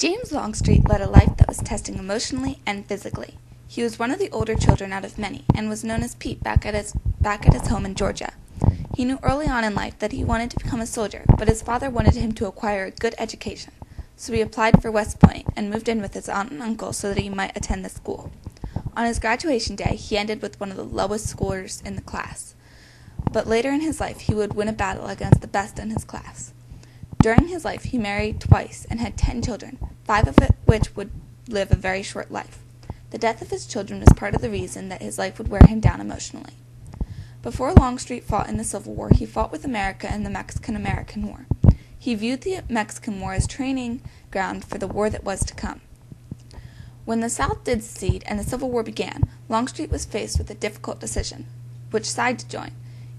James Longstreet led a life that was testing emotionally and physically. He was one of the older children out of many, and was known as Pete back at his home in Georgia. He knew early on in life that he wanted to become a soldier, but his father wanted him to acquire a good education, so he applied for West Point and moved in with his aunt and uncle so that he might attend the school. On his graduation day, he ended with one of the lowest scores in the class, but later in his life he would win a battle against the best in his class. During his life, he married twice and had 10 children, 5 of which would live a very short life. The death of his children was part of the reason that his life would wear him down emotionally. Before Longstreet fought in the Civil War, he fought with America in the Mexican-American War. He viewed the Mexican War as training ground for the war that was to come. When the South did secede and the Civil War began, Longstreet was faced with a difficult decision: which side to join.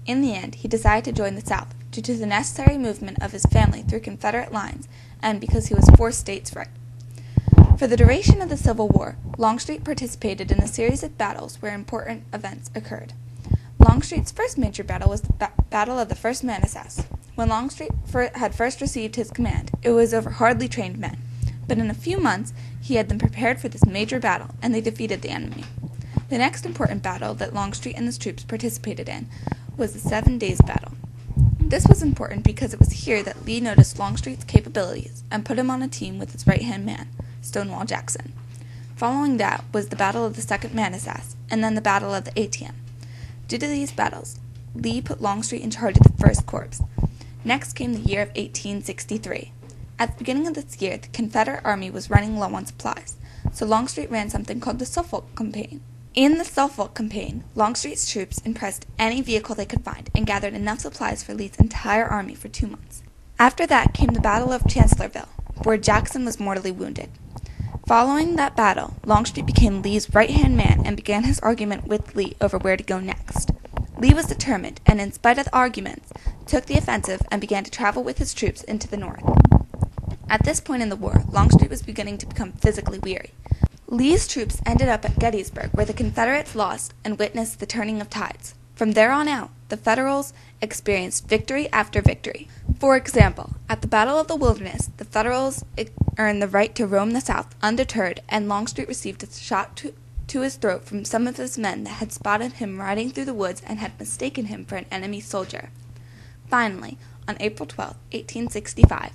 In the end, he decided to join the South, due to the necessary movement of his family through Confederate lines, and because he was for states' rights. For the duration of the Civil War, Longstreet participated in a series of battles where important events occurred. Longstreet's first major battle was the Battle of the First Manassas. When Longstreet had first received his command, it was over hardly trained men, but in a few months he had them prepared for this major battle, and they defeated the enemy. The next important battle that Longstreet and his troops participated in was the 7 Days Battle. This was important because it was here that Lee noticed Longstreet's capabilities and put him on a team with his right-hand man, Stonewall Jackson. Following that was the Battle of the Second Manassas, and then the Battle of the Antietam. Due to these battles, Lee put Longstreet in charge of the First Corps. Next came the year of 1863. At the beginning of this year, the Confederate Army was running low on supplies, so Longstreet ran something called the Suffolk Campaign. In the Suffolk Campaign, Longstreet's troops impressed any vehicle they could find and gathered enough supplies for Lee's entire army for 2 months. After that came the Battle of Chancellorsville, where Jackson was mortally wounded. Following that battle, Longstreet became Lee's right-hand man and began his argument with Lee over where to go next. Lee was determined, and in spite of the arguments, took the offensive and began to travel with his troops into the north. At this point in the war, Longstreet was beginning to become physically weary. Lee's troops ended up at Gettysburg, where the Confederates lost and witnessed the turning of tides. From there on out, the Federals experienced victory after victory. For example, at the Battle of the Wilderness, the Federals earned the right to roam the South undeterred, and Longstreet received a shot to his throat from some of his men that had spotted him riding through the woods and had mistaken him for an enemy soldier. Finally, on April 12, 1865,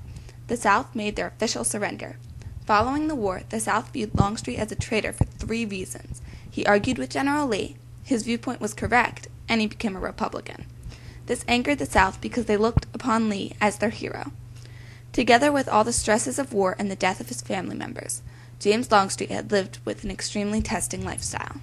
the South made their official surrender. Following the war, the South viewed Longstreet as a traitor for 3 reasons. He argued with General Lee, his viewpoint was correct, and he became a Republican. This angered the South because they looked upon Lee as their hero. Together with all the stresses of war and the death of his family members, James Longstreet had lived with an extremely testing lifestyle.